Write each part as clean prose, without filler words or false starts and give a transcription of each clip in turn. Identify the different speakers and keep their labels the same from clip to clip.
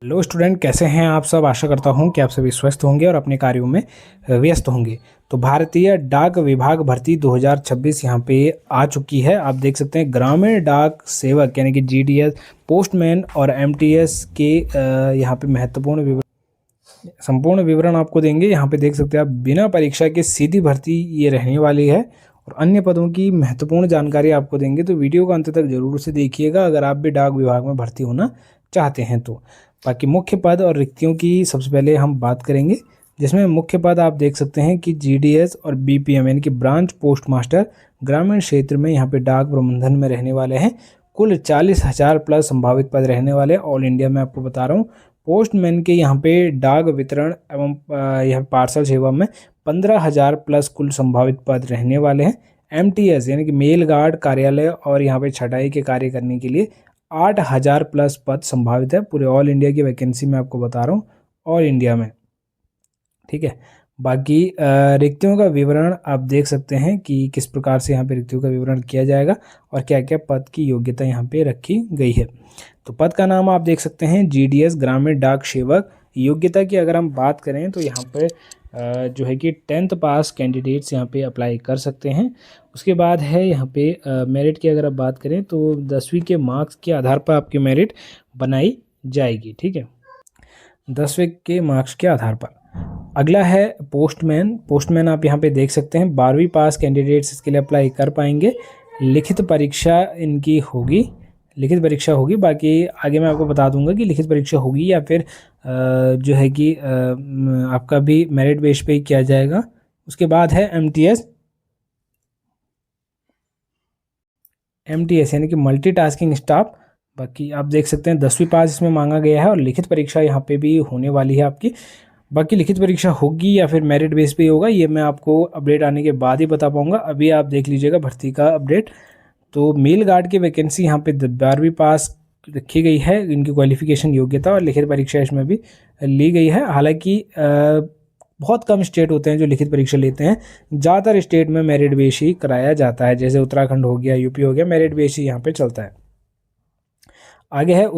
Speaker 1: Hello student, कैसे हैं आप सब। आशा करता हूं कि आप सभी स्वस्थ होंगे और अपने कार्यों में व्यस्त होंगे। तो भारतीय डाक विभाग भर्ती 2026 यहाँ पे आ चुकी है। आप देख सकते हैं ग्रामीण डाक सेवक यानी कि जीडीएस, पोस्टमैन और एमटीएस के यहाँ पे महत्वपूर्ण विवरण, संपूर्ण विवरण आपको देंगे। यहाँ पे देख सकते हैं आप, बिना परीक्षा के सीधी भर्ती ये रहने वाली है और अन्य पदों की महत्वपूर्ण जानकारी आपको देंगे। तो वीडियो को अंत तक जरूर से देखिएगा अगर आप भी डाक विभाग में भर्ती होना चाहते हैं तो। बाकी मुख्य पद और रिक्तियों की सबसे पहले हम बात करेंगे, जिसमें मुख्य पद आप देख सकते हैं कि जीडीएस और बीपीएम यानी कि ब्रांच पोस्ट मास्टर ग्रामीण क्षेत्र में यहाँ पे डाक प्रबंधन में रहने वाले हैं। कुल 40,000 प्लस संभावित पद रहने वाले ऑल इंडिया में, आपको बता रहा हूँ। पोस्टमैन के यहाँ पे डाक वितरण एवं यह पार्सल सेवा में 15,000 प्लस कुल संभावित पद रहने वाले हैं। एमटीएस यानी कि मेल गार्ड कार्यालय और यहाँ पे छटाई के कार्य करने के लिए 8,000 प्लस पद संभावित है। पूरे ऑल इंडिया की वैकेंसी मैं आपको बता रहा हूँ, ऑल इंडिया में, ठीक है। बाकी रिक्तियों का विवरण आप देख सकते हैं कि किस प्रकार से यहाँ पे रिक्तियों का विवरण किया जाएगा और क्या क्या पद की योग्यता यहाँ पे रखी गई है। तो पद का नाम आप देख सकते हैं, जीडीएस ग्रामीण डाक सेवक। योग्यता की अगर हम बात करें तो यहाँ पे जो है कि 10th पास कैंडिडेट्स यहाँ पे अप्लाई कर सकते हैं। उसके बाद है यहाँ पे मेरिट की अगर आप बात करें तो 10वीं के मार्क्स के आधार पर आपकी मेरिट बनाई जाएगी, ठीक है, 10वीं के मार्क्स के आधार पर। अगला है पोस्टमैन। पोस्टमैन आप यहाँ पे देख सकते हैं 12वीं पास कैंडिडेट्स इसके लिए अप्लाई कर पाएंगे। लिखित परीक्षा इनकी होगी, लिखित परीक्षा होगी। बाकी आगे मैं आपको बता दूंगा कि लिखित परीक्षा होगी या फिर जो है कि आपका भी मेरिट बेस पे ही किया जाएगा। उसके बाद है एमटीएस। एमटीएस यानी कि मल्टीटास्किंग स्टाफ। बाकी आप देख सकते हैं 10वीं पास इसमें मांगा गया है और लिखित परीक्षा यहाँ पे भी होने वाली है आपकी। बाकी लिखित परीक्षा होगी या फिर मेरिट बेस पे होगा, ये मैं आपको अपडेट आने के बाद ही बता पाऊंगा। अभी आप देख लीजिएगा भर्ती का अपडेट। तो मेल गार्ड की वैकेंसी यहाँ पे 12वीं पास रखी गई है, इनकी क्वालिफिकेशन योग्यता और लिखित परीक्षा इसमें भी ली गई है। हालांकि बहुत कम स्टेट होते हैं जो लिखित परीक्षा लेते हैं, ज़्यादातर स्टेट में मेरिट बेस ही कराया जाता है। जैसे उत्तराखंड हो गया, यूपी हो गया, मेरिट बेस ही यहाँ पे चलता है। आगे है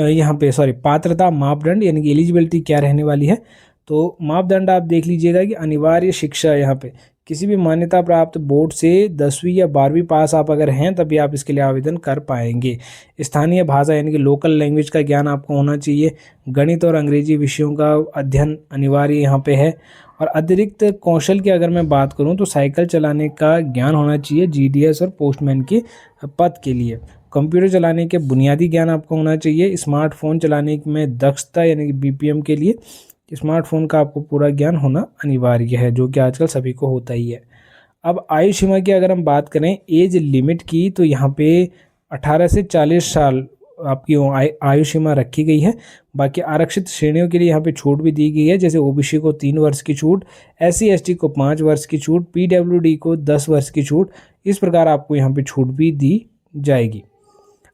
Speaker 1: यहाँ पे पात्रता मापदंड यानी कि एलिजिबिलिटी क्या रहने वाली है। तो मापदंड आप देख लीजिएगा कि अनिवार्य शिक्षा, यहाँ पे किसी भी मान्यता प्राप्त बोर्ड से 10वीं या 12वीं पास आप अगर हैं तभी आप इसके लिए आवेदन कर पाएंगे। स्थानीय भाषा यानी कि लोकल लैंग्वेज का ज्ञान आपको होना चाहिए। गणित और अंग्रेजी विषयों का अध्ययन अनिवार्य यहाँ पे है। और अतिरिक्त कौशल की अगर मैं बात करूँ तो साइकिल चलाने का ज्ञान होना चाहिए जीडीएस और पोस्टमैन के पद के लिए। कंप्यूटर चलाने के बुनियादी ज्ञान आपको होना चाहिए। स्मार्टफोन चलाने में दक्षता यानी कि बीपीएम के लिए स्मार्टफोन का आपको पूरा ज्ञान होना अनिवार्य है, जो कि आजकल सभी को होता ही है। अब आयु सीमा की अगर हम बात करें एज लिमिट की, तो यहाँ पे 18 से 40 साल आपकी आयु सीमा रखी गई है। बाकी आरक्षित श्रेणियों के लिए यहाँ पे छूट भी दी गई है। जैसे ओबीसी को 3 वर्ष की छूट, SC ST को 5 वर्ष की छूट, PWD को 10 वर्ष की छूट। इस प्रकार आपको यहाँ पे छूट भी दी जाएगी।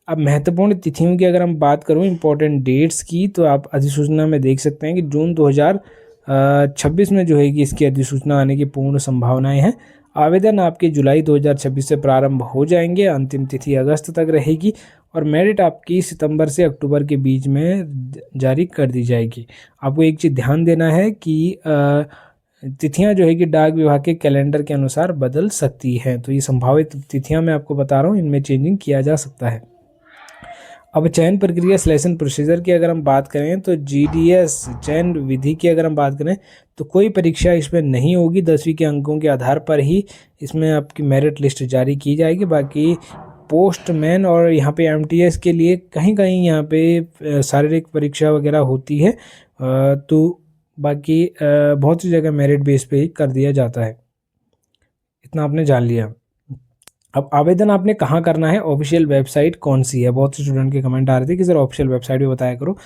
Speaker 1: अब महत्वपूर्ण तिथियों की अगर हम बात करूं, इंपॉर्टेंट डेट्स की, तो आप अधिसूचना में देख सकते हैं कि जून 2026 में जो है कि इसकी अधिसूचना आने की पूर्ण संभावनाएं हैं। आवेदन आपके जुलाई 2026 से प्रारंभ हो जाएंगे, अंतिम तिथि अगस्त तक रहेगी और मेरिट आपकी सितंबर से अक्टूबर के बीच में जारी कर दी जाएगी। आपको एक चीज़ ध्यान देना है कि तिथियां जो है कि डाक विभाग के कैलेंडर के अनुसार बदल सकती हैं। तो ये संभावित तिथियां मैं आपको बता रहा हूँ, इनमें चेंजिंग किया जा सकता है। अब चयन प्रक्रिया सिलेक्शन प्रोसीजर की अगर हम बात करें तो जीडीएस चयन विधि की अगर हम बात करें तो कोई परीक्षा इसमें नहीं होगी। 10वीं के अंकों के आधार पर ही इसमें आपकी मेरिट लिस्ट जारी की जाएगी। बाकी पोस्टमैन और यहाँ पे एमटीएस के लिए कहीं कहीं यहाँ पे शारीरिक परीक्षा वगैरह होती है, तो बाकी बहुत सी जगह मेरिट बेस पे ही कर दिया जाता है। इतना आपने जान लिया। अब आवेदन आपने कहाँ करना है, ऑफिशियल वेबसाइट कौन सी है। बहुत से स्टूडेंट के कमेंट आ रहे थे कि सर ऑफिशियल वेबसाइट भी बताया करो।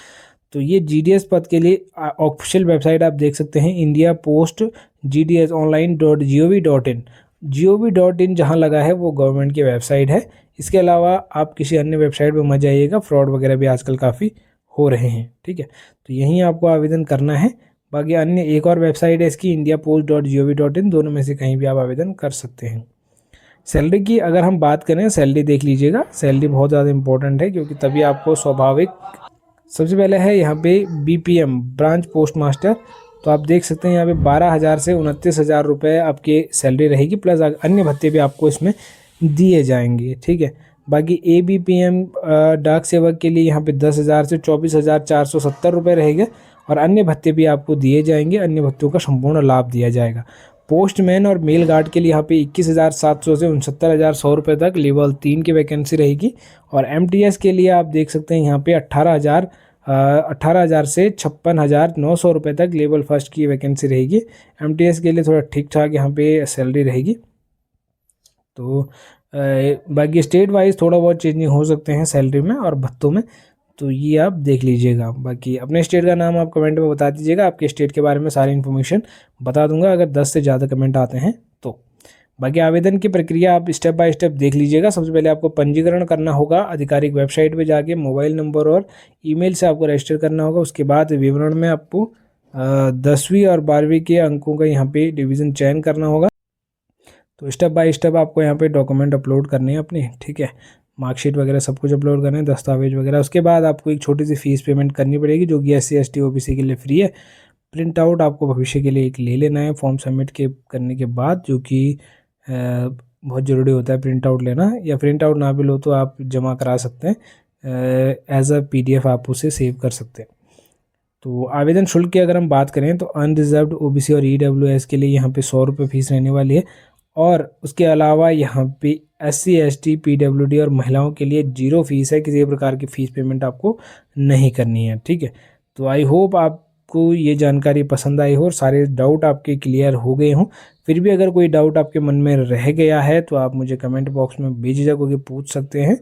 Speaker 1: तो ये जीडीएस पद के लिए ऑफिशियल वेबसाइट आप देख सकते हैं, इंडिया पोस्ट GDSonline.gov.in। gov.in जहाँ लगा है वो गवर्नमेंट की वेबसाइट है। इसके अलावा आप किसी अन्य वेबसाइट पर मत जाइएगा, फ्रॉड वगैरह भी आजकल काफ़ी हो रहे हैं, ठीक है। तो यहीं आपको आवेदन करना है। बाकी अन्य एक और वेबसाइट है इसकी, indiapost.gov.in, दोनों में से कहीं भी आप आवेदन कर सकते हैं। सैलरी की अगर हम बात करें, सैलरी देख लीजिएगा। सैलरी बहुत ज़्यादा इंपॉर्टेंट है क्योंकि तभी आपको स्वाभाविक सबसे पहले है यहाँ पे BPM ब्रांच पोस्ट मास्टर। तो आप देख सकते हैं यहाँ पे 12,000 से 29,000 रुपये आपकी सैलरी रहेगी, प्लस अन्य भत्ते भी आपको इसमें दिए जाएंगे, ठीक है। बाकी ABPM डाक सेवक के लिए यहाँ पे 10,000 से 24,470 रुपये रहेंगे, और अन्य भत्ते भी आपको दिए जाएंगे, अन्य भत्तों का संपूर्ण लाभ दिया जाएगा। पोस्टमैन और मेल गार्ड के लिए यहाँ पे 21,700 से 69,100 रुपये तक लेवल 3 की वैकेंसी रहेगी, और MTS के लिए आप देख सकते हैं यहाँ पे 18,000 से 56,900 रुपये तक लेवल फर्स्ट की वैकेंसी रहेगी। MTS के लिए थोड़ा ठीक ठाक यहाँ पे सैलरी रहेगी। तो बाकी स्टेट वाइज थोड़ा बहुत चेंजिंग हो सकते हैं सैलरी में और भत्तों में, तो ये आप देख लीजिएगा। बाकी अपने स्टेट का नाम आप कमेंट में बता दीजिएगा, आपके स्टेट के बारे में सारी इन्फॉर्मेशन बता दूंगा अगर 10 से ज़्यादा कमेंट आते हैं तो। बाकी आवेदन की प्रक्रिया आप स्टेप बाय स्टेप देख लीजिएगा। सबसे पहले आपको पंजीकरण करना होगा आधिकारिक वेबसाइट पे जाके, मोबाइल नंबर और ईमेल से आपको रजिस्टर करना होगा। उसके बाद विवरण में आपको 10वीं और 12वीं के अंकों का यहाँ पे डिवीज़न चयन करना होगा। तो स्टेप बाय स्टेप आपको यहाँ पे डॉक्यूमेंट अपलोड करने हैं अपने, ठीक है। मार्कशीट वगैरह सब कुछ अपलोड करने हैं, दस्तावेज वगैरह। उसके बाद आपको एक छोटी सी फीस पेमेंट करनी पड़ेगी, जो कि SC ST OBC के लिए फ्री है। प्रिंट आउट आपको भविष्य के लिए एक ले लेना है फॉर्म सबमिट के करने के बाद, जो कि बहुत ज़रूरी होता है प्रिंट आउट लेना, या प्रिंट आउट ना भी लो तो आप जमा करा सकते हैं, एज अ PDF आप उसे सेव कर सकते हैं। तो आवेदन शुल्क की अगर हम बात करें तो अनरिजर्व्ड OBC और EWS के लिए यहाँ पे 100 रुपये फीस रहने वाली है, और उसके अलावा यहाँ पे SC ST PWD और महिलाओं के लिए 0 फीस है, किसी प्रकार की फ़ीस पेमेंट आपको नहीं करनी है, ठीक है। तो आई होप आपको ये जानकारी पसंद आई हो और सारे डाउट आपके क्लियर हो गए हों। फिर भी अगर कोई डाउट आपके मन में रह गया है तो आप मुझे कमेंट बॉक्स में बेझिझक होकर पूछ सकते हैं,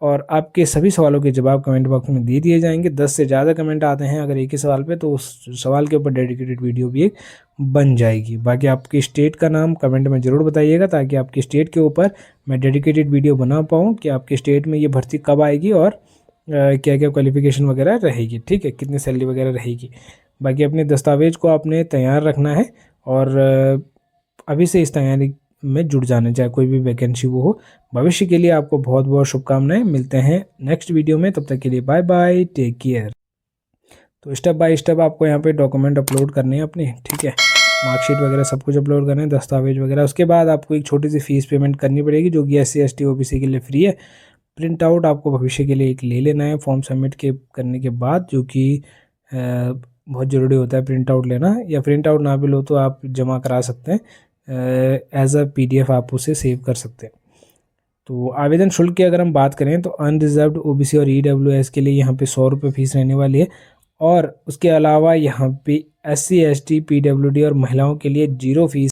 Speaker 1: और आपके सभी सवालों के जवाब कमेंट बॉक्स में दे दिए जाएंगे। 10 से ज़्यादा कमेंट आते हैं अगर एक ही सवाल पे, तो उस सवाल के ऊपर डेडिकेटेड वीडियो भी एक बन जाएगी। बाकी आपके स्टेट का नाम कमेंट में ज़रूर बताइएगा, ताकि आपके स्टेट के ऊपर मैं डेडिकेटेड वीडियो बना पाऊँ कि आपके स्टेट में ये भर्ती कब आएगी और क्या क्या क्वालिफिकेशन वगैरह रहेगी, ठीक है, कितनी सैलरी वगैरह रहेगी। बाकी अपने दस्तावेज को आपने तैयार रखना है, और अभी से इस तैयारी में जुड़ जाना, चाहे कोई भी वैकेंसी वो हो। भविष्य के लिए आपको बहुत बहुत शुभकामनाएं। मिलते हैं नेक्स्ट वीडियो में, तब तक के लिए बाय बाय, टेक केयर। तो स्टेप बाय स्टेप आपको यहाँ पे डॉक्यूमेंट अपलोड करने हैं अपने, ठीक है। मार्कशीट वगैरह सब कुछ अपलोड करने हैं, दस्तावेज वगैरह। उसके बाद आपको एक छोटी सी फीस पेमेंट करनी पड़ेगी, जो कि SC ST OBC के लिए फ्री है। प्रिंट आउट आपको भविष्य के लिए एक ले लेना है फॉर्म सबमिट के करने के बाद, जो कि बहुत ज़रूरी होता है प्रिंट आउट लेना, या प्रिंट आउट ना भी लो तो आप जमा करा सकते हैं, एज अ PDF आप उसे सेव कर सकते हैं। तो आवेदन शुल्क की अगर हम बात करें तो अनरिजर्व्ड OBC और EWS के लिए यहाँ पे 100 रुपये फीस रहने वाली है, और उसके अलावा यहाँ पे SC ST PWD और महिलाओं के लिए 0 फीस